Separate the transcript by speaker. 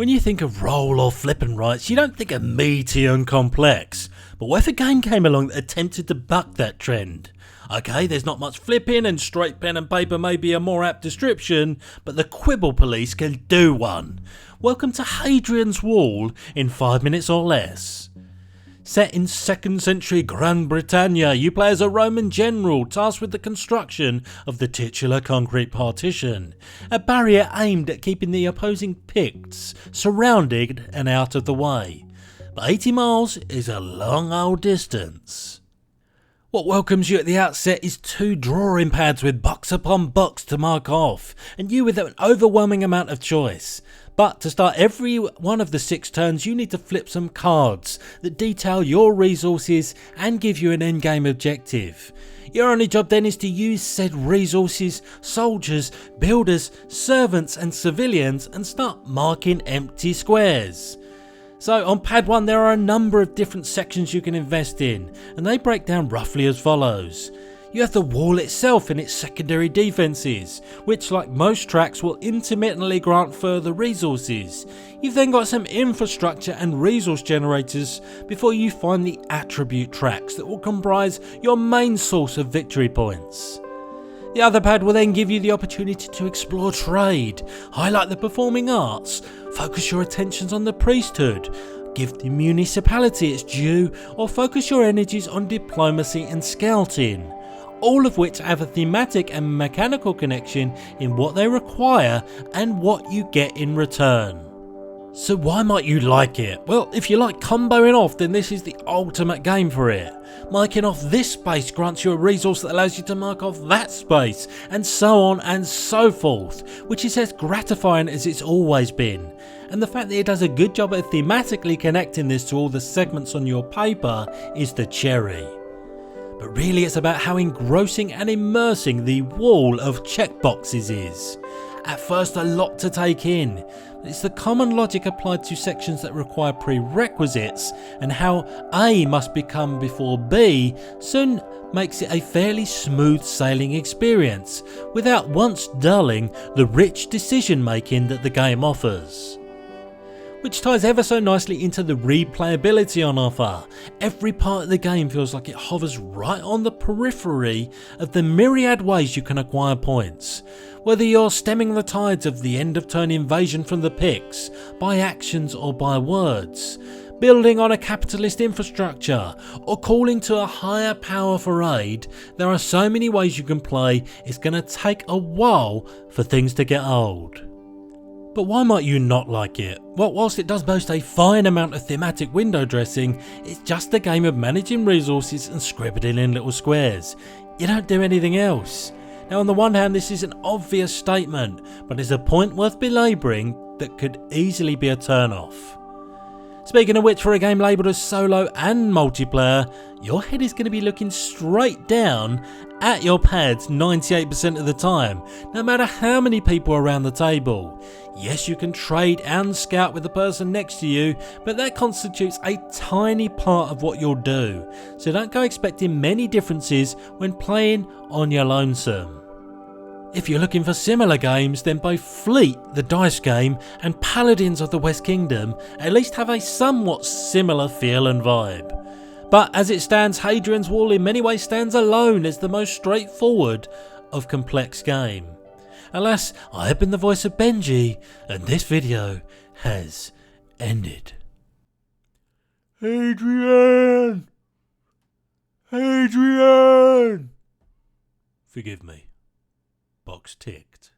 Speaker 1: When you think of roll or flippin' rights, you don't think of meaty and complex. But what if a game came along that attempted to buck that trend? Okay, there's not much flipping and straight pen and paper may be a more apt description, but the Quibble Police can do one. Welcome to Hadrian's Wall in 5 minutes or less. Set in 2nd century Gran Britannia, you play as a Roman general tasked with the construction of the titular concrete partition, a barrier aimed at keeping the opposing Picts surrounded and out of the way. But 80 miles is a long old distance. What welcomes you at the outset is 2 drawing pads with box upon box to mark off, and you with an overwhelming amount of choice. But to start every one of the 6 turns, you need to flip some cards that detail your resources and give you an endgame objective. Your only job then is to use said resources, soldiers, builders, servants and civilians and start marking empty squares. So on pad 1 there are a number of different sections you can invest in, and they break down roughly as follows. You have the wall itself and its secondary defences, which like most tracks will intermittently grant further resources. You've then got some infrastructure and resource generators before you find the attribute tracks that will comprise your main source of victory points. The other pad will then give you the opportunity to explore trade, highlight the performing arts, focus your attentions on the priesthood, give the municipality its due, or focus your energies on diplomacy and scouting. All of which have a thematic and mechanical connection in what they require and what you get in return. So why might you like it? Well, if you like comboing off, then this is the ultimate game for it. Marking off this space grants you a resource that allows you to mark off that space, and so on and so forth, which is as gratifying as it's always been. And the fact that it does a good job at thematically connecting this to all the segments on your paper is the cherry. But really it's about how engrossing and immersing the wall of checkboxes is. At first a lot to take in. It's the common logic applied to sections that require prerequisites, and how A must become before B soon makes it a fairly smooth sailing experience, without once dulling the rich decision making that the game offers. Which ties ever so nicely into the replayability on offer. Every part of the game feels like it hovers right on the periphery of the myriad ways you can acquire points. Whether you're stemming the tides of the end of turn invasion from the Picts, by actions or by words, building on a capitalist infrastructure, or calling to a higher power for aid, there are so many ways you can play, it's going to take a while for things to get old. But why might you not like it? Well, whilst it does boast a fine amount of thematic window dressing, it's just a game of managing resources and scribbling in little squares. You don't do anything else. Now on the one hand this is an obvious statement, but it's a point worth belabouring that could easily be a turn off. Speaking of which, for a game labelled as solo and multiplayer, your head is going to be looking straight down at your pads 98% of the time, no matter how many people are around the table. Yes, you can trade and scout with the person next to you, but that constitutes a tiny part of what you'll do, so don't go expecting many differences when playing on your lonesome. If you're looking for similar games, then both Fleet, the dice game, and Paladins of the West Kingdom at least have a somewhat similar feel and vibe. But as it stands, Hadrian's Wall in many ways stands alone as the most straightforward of complex game. Alas, I have been the voice of Benji, and this video has ended. Hadrian! Hadrian! Forgive me. Box ticked.